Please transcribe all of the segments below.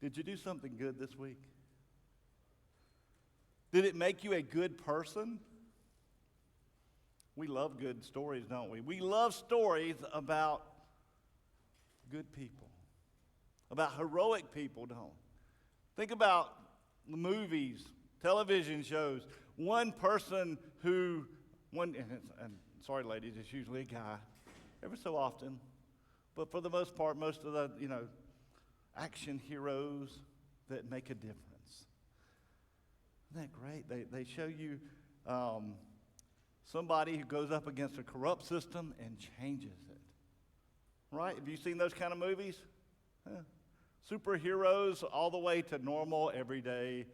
Did you do something good this week? Did it make you a good person? We love good stories, don't we? We love stories about good people, about heroic people, don't we? Think about the movies, television shows. One person and sorry ladies, it's usually a guy, every so often, but for the most part, most of the, action heroes that make a difference. Isn't that great? They show you somebody who goes up against a corrupt system and changes it. Right? Have you seen those kind of movies? Huh. Superheroes all the way to normal, everyday,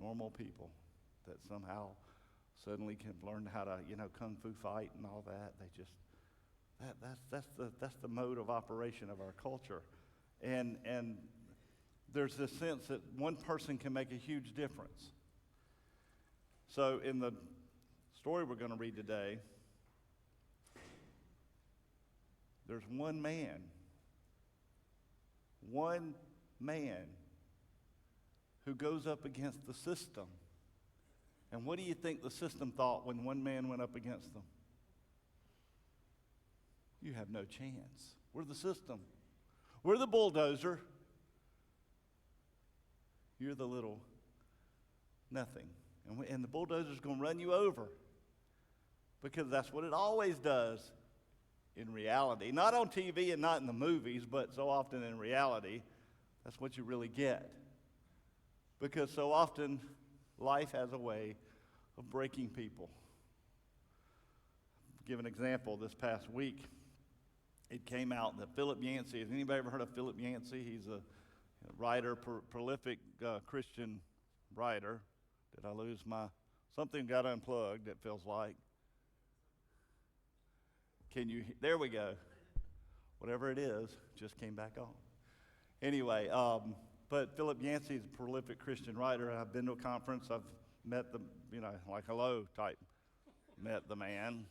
normal people that somehow suddenly can learn how to, kung fu fight and all that. They just that's the mode of operation of our culture, and there's this sense that one person can make a huge difference. So in the story we're going to read today, there's one man who goes up against the system. And what do you think the system thought when one man went up against them? You have no chance. We're the system. We're the bulldozer. You're the little nothing. And the bulldozer's going to run you over. Because that's what it always does in reality. Not on TV and not in the movies, but so often in reality, that's what you really get. Because so often, life has a way of breaking people. I'll give an example. This past week, it came out that Philip Yancey, has anybody ever heard of Philip Yancey? He's a writer, prolific Christian writer. Did I lose something got unplugged, it feels like. There we go. Whatever it is, just came back on. Anyway, but Philip Yancey is a prolific Christian writer. I've been to a conference. I've met like hello type, met the man.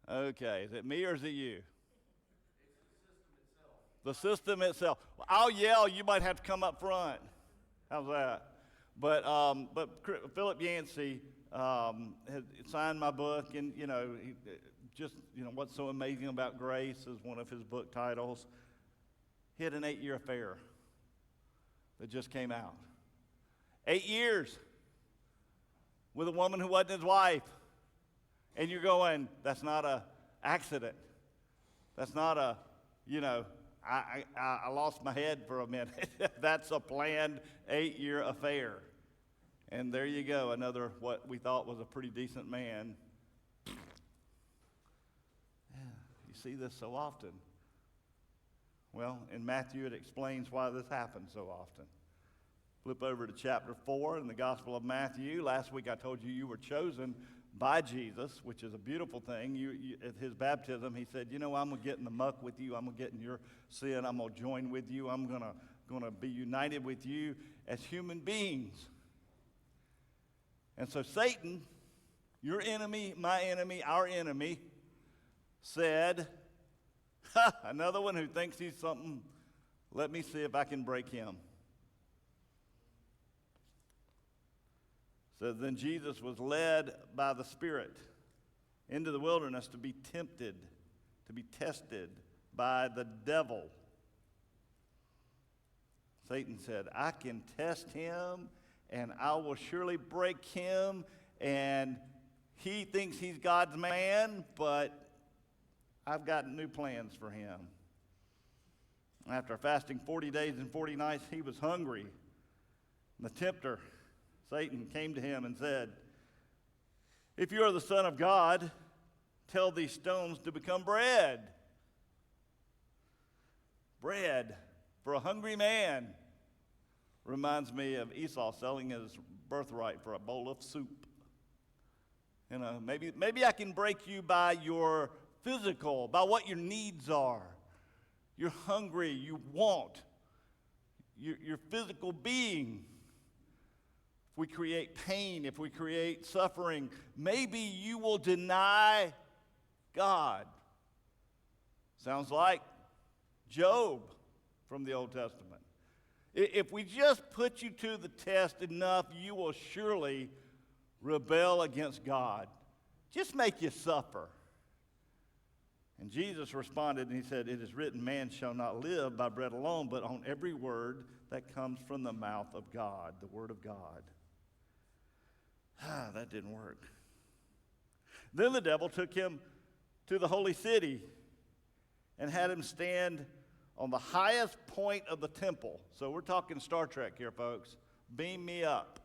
Okay, is it me or is it you? It's the system itself. The system itself. Well, I'll yell. You might have to come up front. How's that? But Philip Yancey had signed my book, and what's so amazing about grace is one of his book titles. He had an 8-year affair that just came out. 8 years with a woman who wasn't his wife. And you're that's not an accident. That's not I lost my head for a minute. That's a planned 8-year affair. And there you go, another what we thought was a pretty decent man. Yeah, you see this so often. Well, in Matthew, it explains why this happens so often. Flip over to chapter 4 in the Gospel of Matthew. Last week I told you were chosen by Jesus, which is a beautiful thing. At his baptism, he said, I'm going to get in the muck with you. I'm going to get in your sin. I'm going to join with you. I'm going to be united with you as human beings. And so Satan, your enemy, my enemy, our enemy, said, another one who thinks he's something, let me see if I can break him. So then Jesus was led by the Spirit into the wilderness to be tempted, to be tested by the devil. Satan said, I can test him and I will surely break him. And he thinks he's God's man, but I've got new plans for him. After fasting 40 days and 40 nights, he was hungry. And the tempter, Satan, came to him and said, if you are the Son of God, tell these stones to become bread. Bread for a hungry man. Reminds me of Esau selling his birthright for a bowl of soup. Maybe I can break you by your physical, by what your needs are. You're hungry, you want, your physical being. If we create pain, if we create suffering, maybe you will deny God. Sounds like Job from the Old Testament. If we just put you to the test enough, you will surely rebel against God. Just make you suffer. And Jesus responded and he said, it is written, man shall not live by bread alone, but on every word that comes from the mouth of God, the word of God. That didn't work. Then the devil took him to the holy city and had him stand on the highest point of the temple. So we're talking Star Trek here, folks. Beam me up.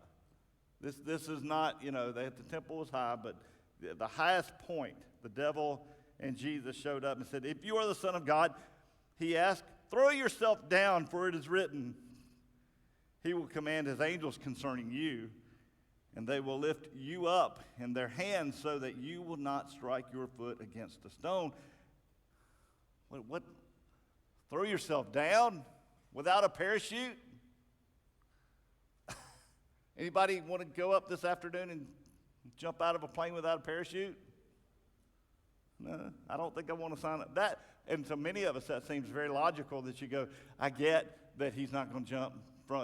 This is not, the temple was high, but the highest point, the devil and Jesus showed up and said, if you are the Son of God, he asked, throw yourself down, for it is written, he will command his angels concerning you, and they will lift you up in their hands so that you will not strike your foot against a stone. What? Throw yourself down without a parachute? Anybody want to go up this afternoon and jump out of a plane without a parachute? No, I don't think I want to sign up. That, and to many of us, that seems very logical that you go, I get that he's not going to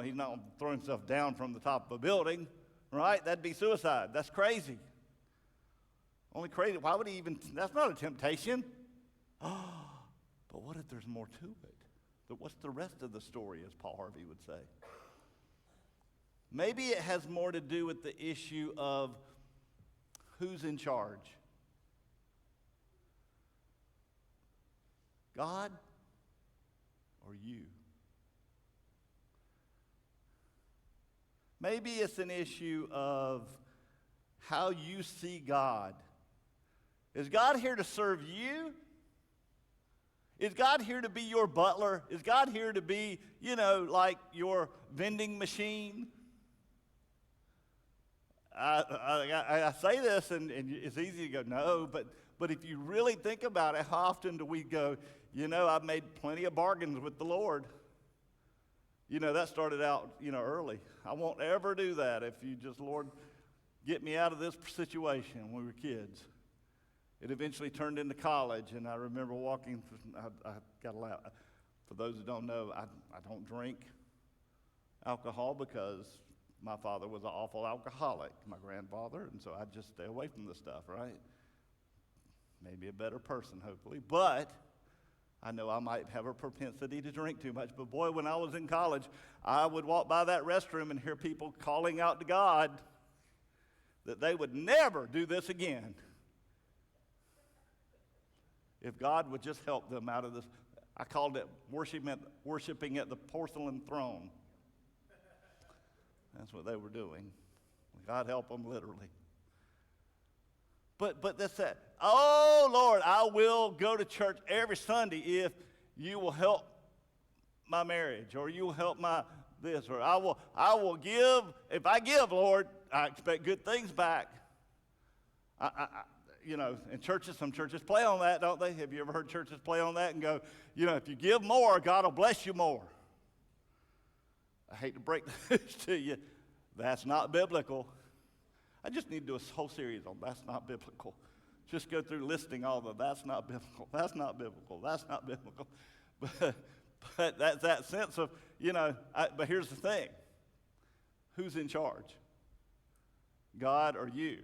he's not going to throw himself down from the top of a building, right? That'd be suicide. That's crazy. Only crazy. Why would he even, that's not a temptation. But what if there's more to it? But what's the rest of the story, as Paul Harvey would say? Maybe it has more to do with the issue of who's in charge. God or you? Maybe it's an issue of how you see God. Is God here to serve you? Is God here to be your butler? Is God here to be, like your vending machine? I say this, and it's easy to go, no, but if you really think about it, how often do we go, I've made plenty of bargains with the Lord. That started out, early. I won't ever do that if you just, Lord, get me out of this situation when we were kids. It eventually turned into college, and I remember walking, I got to laugh. For those who don't know, I don't drink alcohol because my father was an awful alcoholic, my grandfather, and so I just stay away from this stuff, right? Maybe a better person, hopefully. But I know I might have a propensity to drink too much. But boy, when I was in college, I would walk by that restroom and hear people calling out to God that they would never do this again. If God would just help them out of this. I called it worshiping at the porcelain throne. That's what they were doing. God help them literally. But that's that. Oh, Lord, I will go to church every Sunday if you will help my marriage, or you will help my this, or I will give. If I give, Lord, I expect good things back. In churches, some churches play on that, don't they? Have you ever heard churches play on that and go, if you give more, God will bless you more? I hate to break this to you. That's not biblical. I just need to do a whole series on that's not biblical. Just go through listing all the that's not biblical, that's not biblical, that's not biblical. But that's that sense of, but here's the thing. Who's in charge? God or you?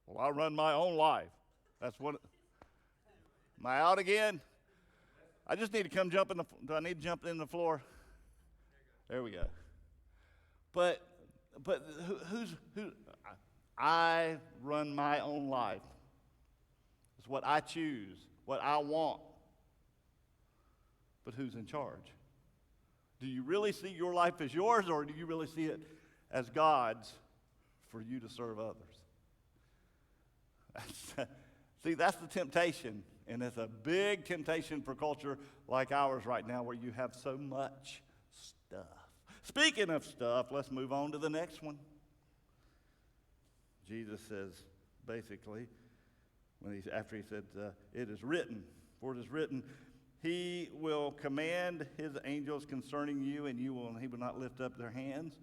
Well, I run my own life. That's what. Am I out again? I just need to come jump in the. Do I need to jump in the floor? There we go. But who? I run my own life. It's what I choose, what I want. But who's in charge? Do you really see your life as yours, or do you really see it as God's for you to serve others? See, that's the temptation, and it's a big temptation for culture like ours right now, where you have so much stuff. Speaking of stuff, let's move on to the next one. Jesus says, basically, after he said, it is written, for it is written, he will command his angels concerning you, and he will not lift up their hands,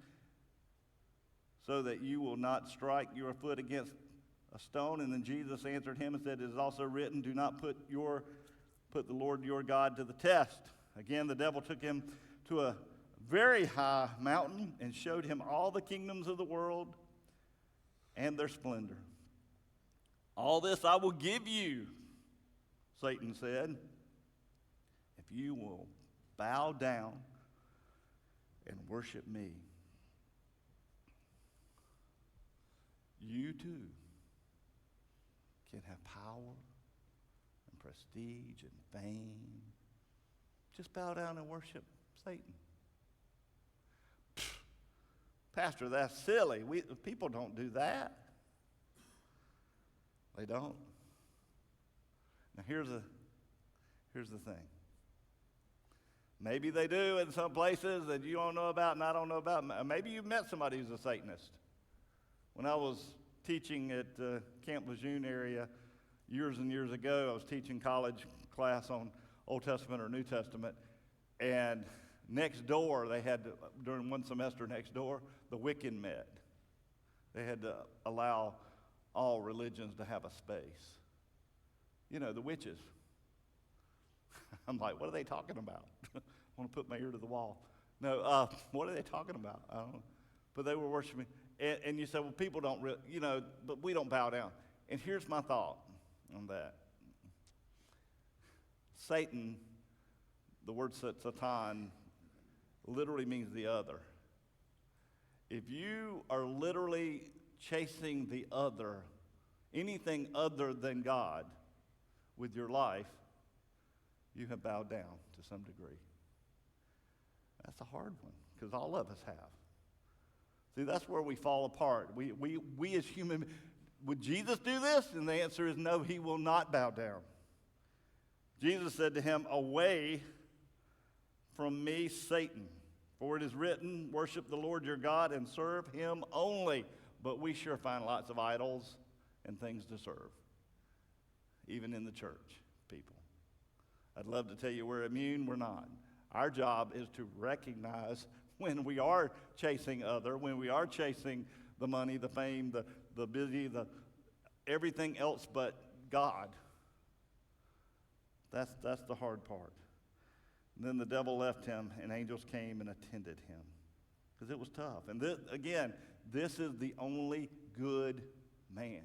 so that you will not strike your foot against a stone. And then Jesus answered him and said, it is also written, do not put put the Lord your God to the test. Again, the devil took him to a very high mountain and showed him all the kingdoms of the world and their splendor. All this I will give you, Satan said, if you will bow down and worship me. You too can have power and prestige and fame. Just bow down and worship Satan. Pastor, that's silly. People don't do that. They don't. Now here's the thing. Maybe they do in some places that you don't know about and I don't know about. Maybe you've met somebody who's a Satanist. When I was teaching at Camp Lejeune area years and years ago, I was teaching college class on Old Testament or New Testament, and next door, they had to, during one semester next door, the Wiccan met. They had to allow all religions to have a space. You know, the witches. I'm like, what are they talking about? I want to put my ear to the wall. No, what are they talking about? I don't know. But they were worshiping. And you say, well, people don't really, but we don't bow down. And here's my thought on that. Satan, the word Satan, literally means the other. If you are literally chasing the other, anything other than God with your life, you have bowed down to some degree. That's a hard one, because all of us have. See, that's where we fall apart. We as human, would Jesus do this? And the answer is no, he will not bow down. Jesus said to him, away from me, Satan. For it is written, worship the Lord your God and serve him only. But we sure find lots of idols and things to serve, even in the church, people. I'd love to tell you we're immune. We're not. Our job is to recognize when we are chasing when we are chasing the money, the fame, the busy, everything else but God. That's the hard part. And then the devil left him, and angels came and attended him, because it was tough. And this is the only good man.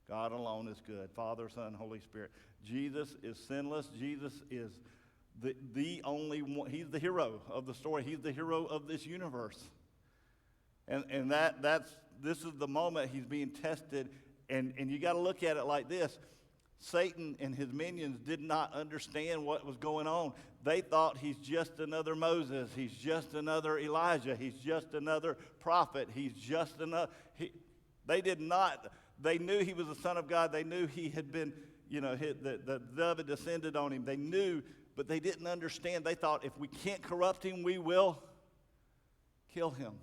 God alone is good. Father, Son, Holy Spirit. Jesus is sinless. Jesus is the only one. He's the hero of the story. He's the hero of this universe. And this is the moment he's being tested. And you got to look at it like this. Satan and his minions did not understand what was going on. They thought he's just another Moses. He's just another Elijah. He's just another prophet. He's just another. They did not. They knew he was the Son of God. They knew he had been, the dove had descended on him. They knew, but they didn't understand. They thought if we can't corrupt him, we will kill him.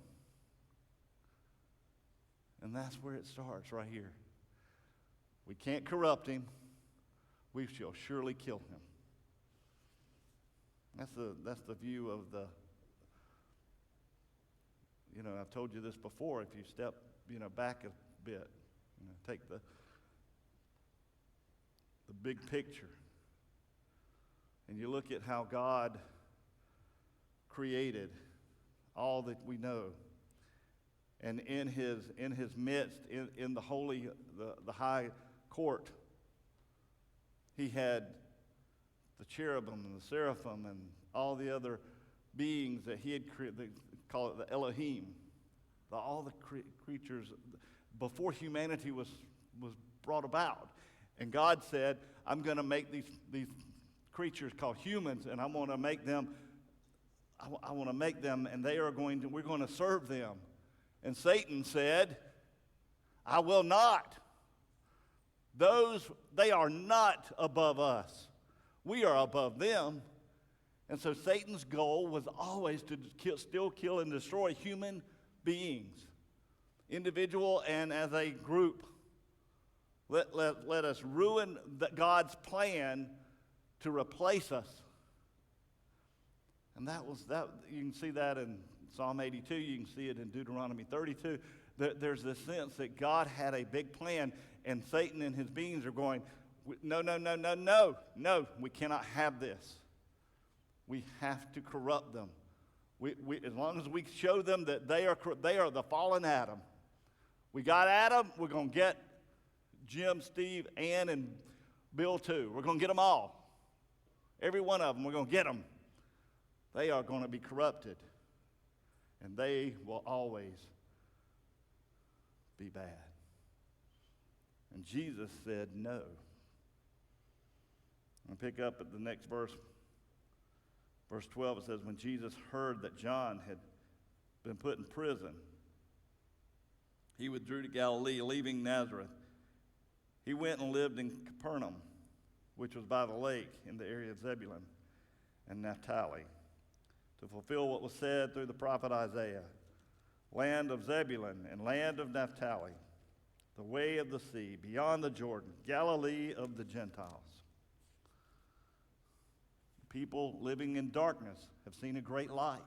And that's where it starts, right here. We can't corrupt him. We shall surely kill him. That's the view of the, I've told you this before. If you step, back a bit, take the big picture, and you look at how God created all that we know, and in his midst, in the holy, the high court, he had the cherubim and the seraphim and all the other beings that he had created. They call it the Elohim, all the creatures before humanity was brought about. And God said, I'm going to make these creatures called humans, and I'm going to make them. I want to make them, and we're going to serve them. And Satan said, I will not. They are not above us. We are above them. And so Satan's goal was always to still kill and destroy human beings, individual and as a group. Let us ruin God's plan to replace us. And that. You can see that in Psalm 82. You can see it in Deuteronomy 32. There's this sense that God had a big plan, and Satan and his beings are going, No, no, no, no, no, no. We cannot have this. We have to corrupt them. As long as we show them that they are the fallen Adam. We got Adam, we're going to get Jim, Steve, Ann, and Bill too. We're going to get them all. Every one of them, we're going to get them. They are going to be corrupted. And they will always be bad. And Jesus said no. I'll pick up at the next verse. Verse 12, it says, when Jesus heard that John had been put in prison, he withdrew to Galilee, leaving Nazareth. He went and lived in Capernaum, which was by the lake in the area of Zebulun and Naphtali, to fulfill what was said through the prophet Isaiah, land of Zebulun and land of Naphtali, the way of the sea, beyond the Jordan, Galilee of the Gentiles. People living in darkness have seen a great light.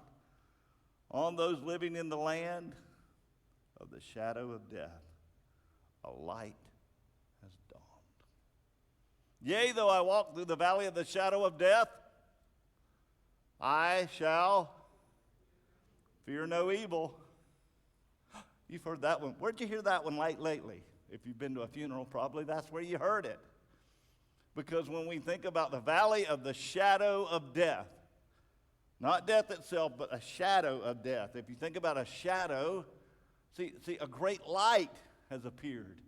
On those living in the land of the shadow of death, a light has dawned. Yea, though I walk through the valley of the shadow of death, I shall fear no evil. You've heard that one. Where'd you hear that one lately? If you've been to a funeral, probably that's where you heard it. Because when we think about the valley of the shadow of death, not death itself, but a shadow of death. If you think about a shadow, see, a great light has appeared.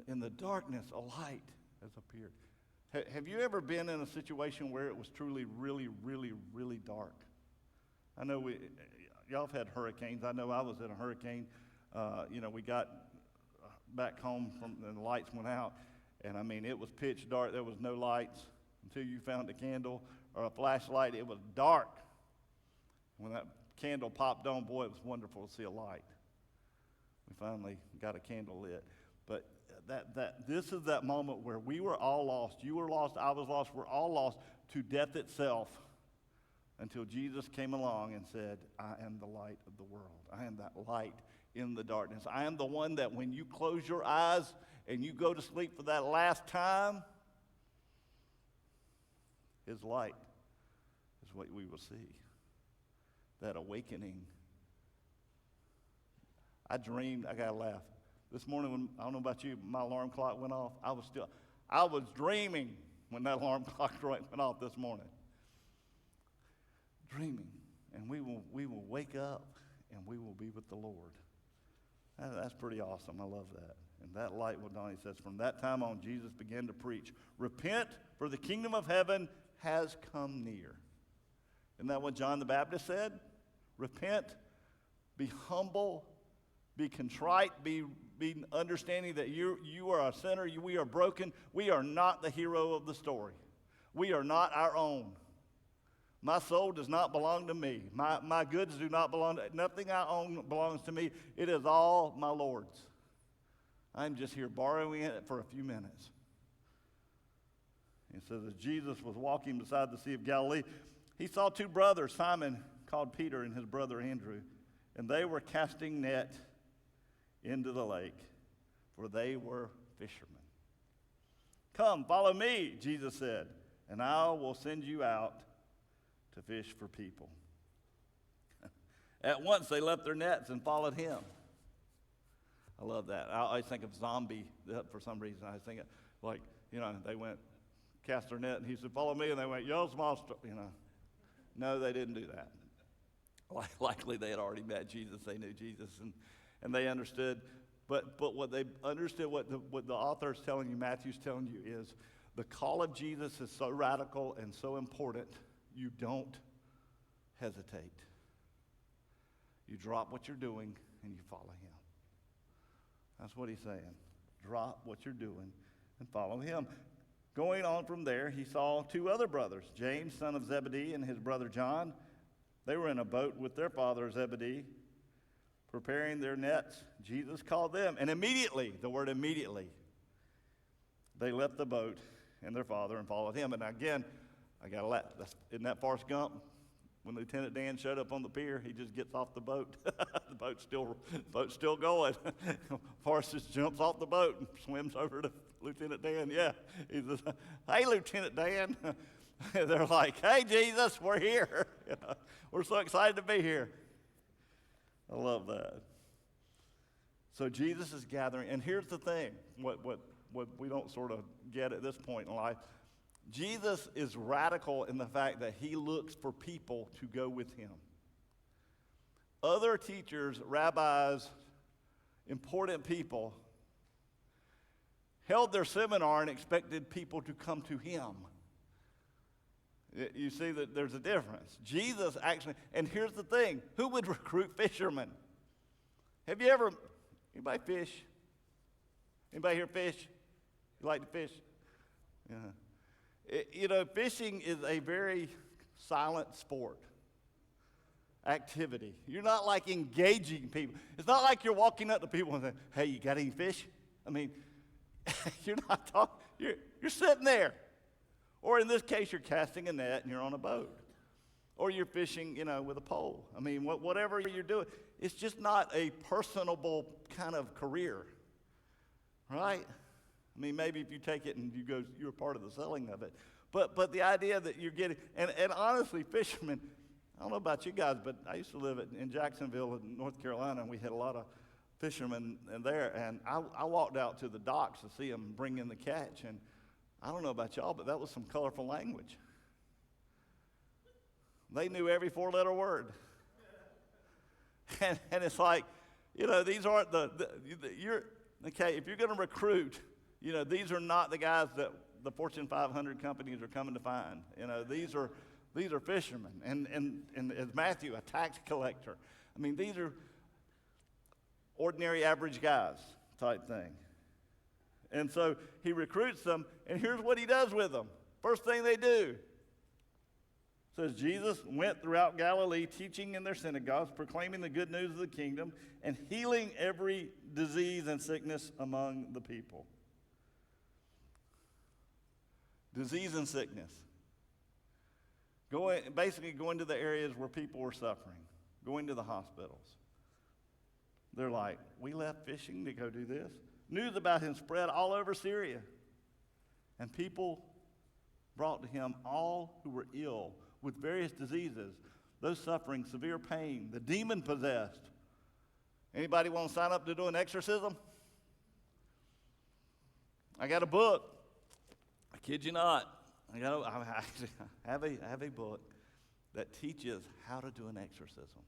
In the darkness, a light has appeared. Have you ever been in a situation where it was truly, really, really, really dark? I know y'all have had hurricanes. I know I was in a hurricane. We got back home and the lights went out. And I mean, it was pitch dark. There was no lights until you found a candle or a flashlight. It was dark. When that candle popped on, boy, it was wonderful to see a light. We finally got a candle lit. But this is that moment where we were all lost. You were lost. I was lost. We're all lost to death itself until Jesus came along and said, I am the light of the world. I am that light in the darkness. I am the one that when you close your eyes and you go to sleep for that last time, his light is what we will see. That awakening. I dreamed, I gotta laugh. This morning, when, I don't know about you, my alarm clock went off. I was dreaming when that alarm clock went off this morning. Dreaming. And we will wake up and we will be with the Lord. That's pretty awesome. I love that. And that light will dawn. He says, from that time on, Jesus began to preach, repent, for the kingdom of heaven has come near. Isn't that what John the Baptist said? Repent, be humble, be contrite, be understanding that you are a sinner, we are broken. We are not the hero of the story. We are not our own. My soul does not belong to me. My goods do not belong to, nothing I own belongs to me. It is all my Lord's. I'm just here borrowing it for a few minutes. It says, as Jesus was walking beside the Sea of Galilee, he saw two brothers, Simon called Peter and his brother Andrew, and they were casting net into the lake, for they were fishermen. Come, follow me, Jesus said, and I will send you out to fish for people. At once they left their nets and followed him. I love that. I always think of zombie for some reason. I think they went, cast their net, and he said, follow me, and they went, yo, small, No, they didn't do that. Likely they had already met Jesus. They knew Jesus, and they understood. But what they understood, what the author is telling you, Matthew's telling you, is the call of Jesus is so radical and so important, you don't hesitate. You drop what you're doing and you follow him. That's what he's saying. Drop what you're doing and follow him. Going on from there, he saw two other brothers, James, son of Zebedee, and his brother John. They were in a boat with their father Zebedee, preparing their nets. Jesus called them, and immediately, the word immediately, they left the boat and their father and followed him. And again, I got to laugh. Isn't that Forrest Gump? When Lieutenant Dan showed up on the pier, he just gets off the boat. The boat's still going. Forrest just jumps off the boat and swims over to Lieutenant Dan. Yeah, he says, "Hey, Lieutenant Dan." They're like, "Hey, Jesus, we're here. We're so excited to be here." I love that. So Jesus is gathering, and here's the thing: what we don't sort of get at this point in life. Jesus is radical in the fact that he looks for people to go with him. Other teachers, rabbis, important people held their seminar and expected people to come to him. You see that there's a difference. Jesus actually, and here's the thing, who would recruit fishermen? Have you ever, anybody fish? Anybody here fish? You like to fish? Yeah. Fishing is a very silent sport, activity. You're not like engaging people. It's not like you're walking up to people and saying, "Hey, you got any fish?" I mean, you're not talking, you're sitting there. Or in this case, you're casting a net and you're on a boat. Or you're fishing, with a pole. I mean, whatever you're doing, it's just not a personable kind of career, right? I mean, maybe if you take it and you're a part of the selling of it. But the idea that you're getting, and honestly, fishermen, I don't know about you guys, but I used to live in Jacksonville in North Carolina, and we had a lot of fishermen in there. And I walked out to the docks to see them bring in the catch. And I don't know about y'all, but that was some colorful language. They knew every four-letter word. And it's like, these aren't okay, if you're going to recruit, these are not the guys that the Fortune 500 companies are coming to find. These are fishermen. And as Matthew, a tax collector. I mean, these are ordinary, average guys type thing. And so he recruits them, and here's what he does with them. First thing they do, says Jesus went throughout Galilee, teaching in their synagogues, proclaiming the good news of the kingdom, and healing every disease and sickness among the people. Disease and sickness. Basically going to the areas where people were suffering, going to the hospitals. They're like, "We left fishing to go do this." News about him spread all over Syria. And people brought to him all who were ill with various diseases, those suffering severe pain, the demon-possessed. Anybody want to sign up to do an exorcism? I got a book. I kid you not. I have a book that teaches how to do an exorcism.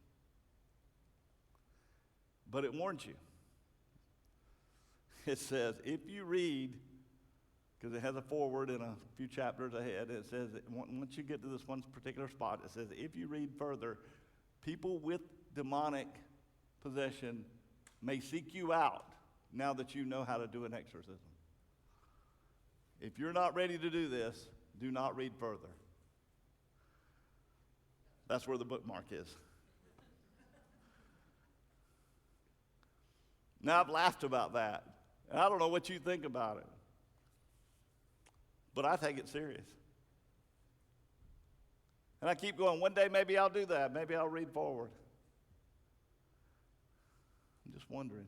But it warns you. It says, if you read, because it has a foreword and a few chapters ahead, it says, once you get to this one particular spot, it says, if you read further, people with demonic possession may seek you out now that you know how to do an exorcism. If you're not ready to do this, do not read further. That's where the bookmark is. Now, I've laughed about that. And I don't know what you think about it. But I take it serious. And I keep going, one day maybe I'll do that. Maybe I'll read forward. I'm just wondering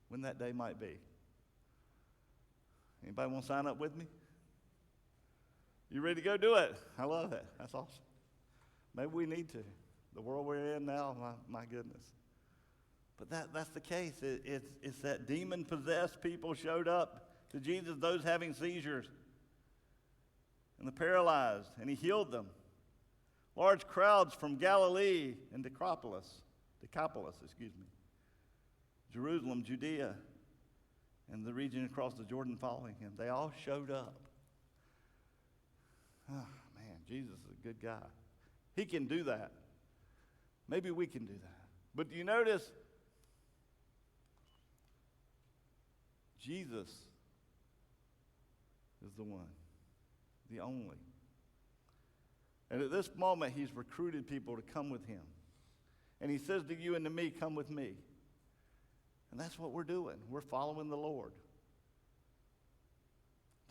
when that day might be. Anybody want to sign up with me? You ready to go do it? I love it. That's awesome. Maybe we need to. The world we're in now, my goodness. But that's the case. It's that demon-possessed people showed up to Jesus, those having seizures, and the paralyzed, and he healed them. Large crowds from Galilee and Decapolis, Jerusalem, Judea, and the region across the Jordan following him. They all showed up. Oh, man, Jesus is a good guy. He can do that. Maybe we can do that. But do you notice Jesus is the one, the only. And at this moment, he's recruited people to come with him. And he says to you and to me, come with me. And that's what we're doing. We're following the Lord.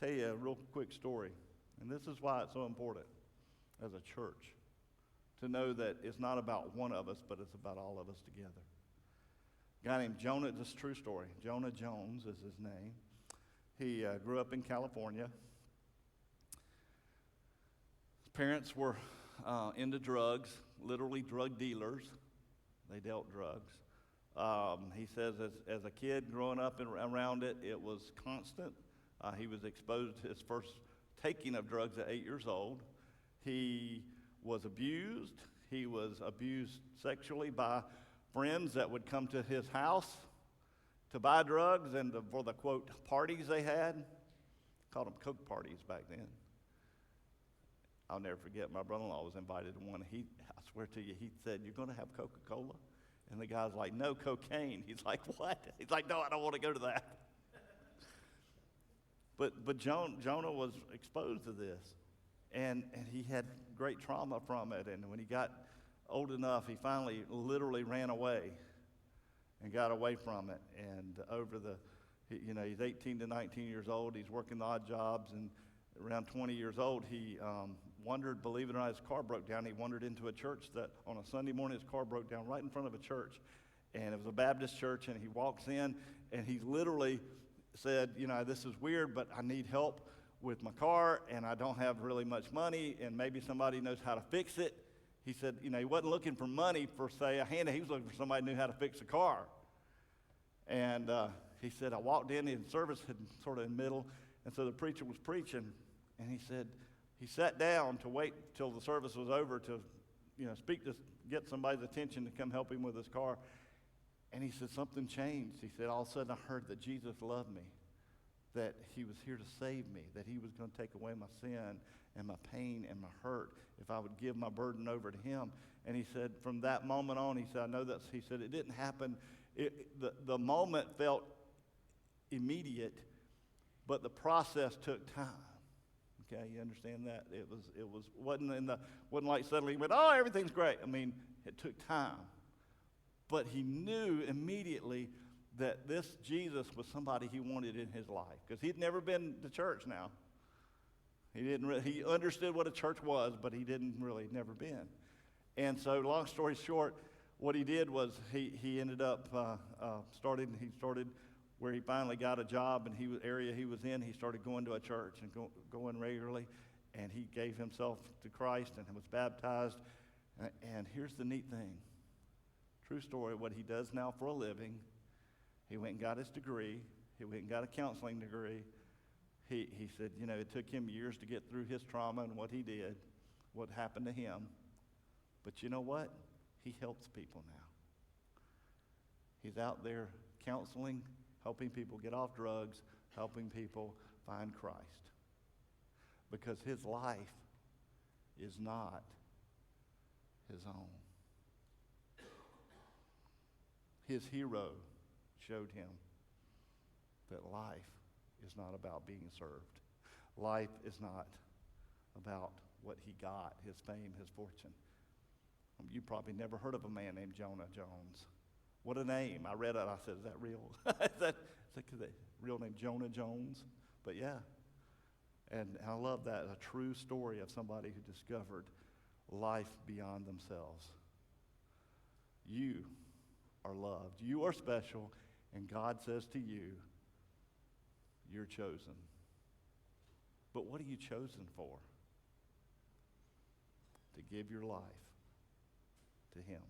I'll tell you a real quick story. And this is why it's so important as a church. to know that it's not about one of us, but it's about all of us together. A guy named Jonah, this is a true story. Jonah Jones is his name. He grew up in California. His parents were into drugs, literally drug dealers. They dealt drugs. He says as a kid growing up around it, it was constant. He was exposed to his first taking of drugs at 8 years old. He was abused. He was abused sexually by friends that would come to his house to buy drugs and for the, quote, parties they had. Called them Coke parties back then. I'll never forget, my brother-in-law was invited to one. I swear to you, he said, "You're going to have Coca-Cola?" And the guy's like, "No, cocaine." He's like, "What?" He's like, "No, I don't want to go to that." But Jonah was exposed to this, and he had great trauma from it. And when he got old enough, he finally literally ran away and got away from it. And he's 18 to 19 years old. He's working odd jobs, and around 20 years old, he wandered, believe it or not, his car broke down. He wandered into a church that on a Sunday morning, his car broke down right in front of a church. And it was a Baptist church, and he walks in, and he literally said, "This is weird, but I need help with my car, and I don't have really much money, and maybe somebody knows how to fix it." He said, he wasn't looking for money for, say, a handy. He was looking for somebody who knew how to fix a car. And he said, I walked in, and service had sort of in the middle, and so the preacher was preaching, and he said, he sat down to wait till the service was over to, get somebody's attention to come help him with his car. And he said, something changed. He said, all of a sudden I heard that Jesus loved me, that he was here to save me, that he was going to take away my sin and my pain and my hurt if I would give my burden over to him. And he said, from that moment on, he said, I know that, he said, it didn't happen. The moment felt immediate, but the process took time. Okay, you understand that? Wasn't like suddenly he went, oh, everything's great. I mean, it took time. But he knew immediately that this Jesus was somebody he wanted in his life, because he'd never been to church now. He understood what a church was, but he never been. And so, long story short, what he did was he ended up started where he finally got a job, and area he was in, he started going to a church and going regularly, and he gave himself to Christ and was baptized. And here's the neat thing. True story, what he does now for a living, he went and got his degree. He went and got a counseling degree. He said, it took him years to get through his trauma and what he did, what happened to him. But you know what? He helps people now. He's out there counseling, helping people get off drugs, helping people find Christ. Because his life is not his own. His hero showed him that life is not about being served. Life is not about what he got, his fame, his fortune. You probably never heard of a man named Jonah Jones. What a name. I read it, I said, is that real? is that the real name, Jonah Jones? But yeah. And I love that, a true story of somebody who discovered life beyond themselves. You are loved. You are special, and God says to you, you're chosen. But what are you chosen for? To give your life to him.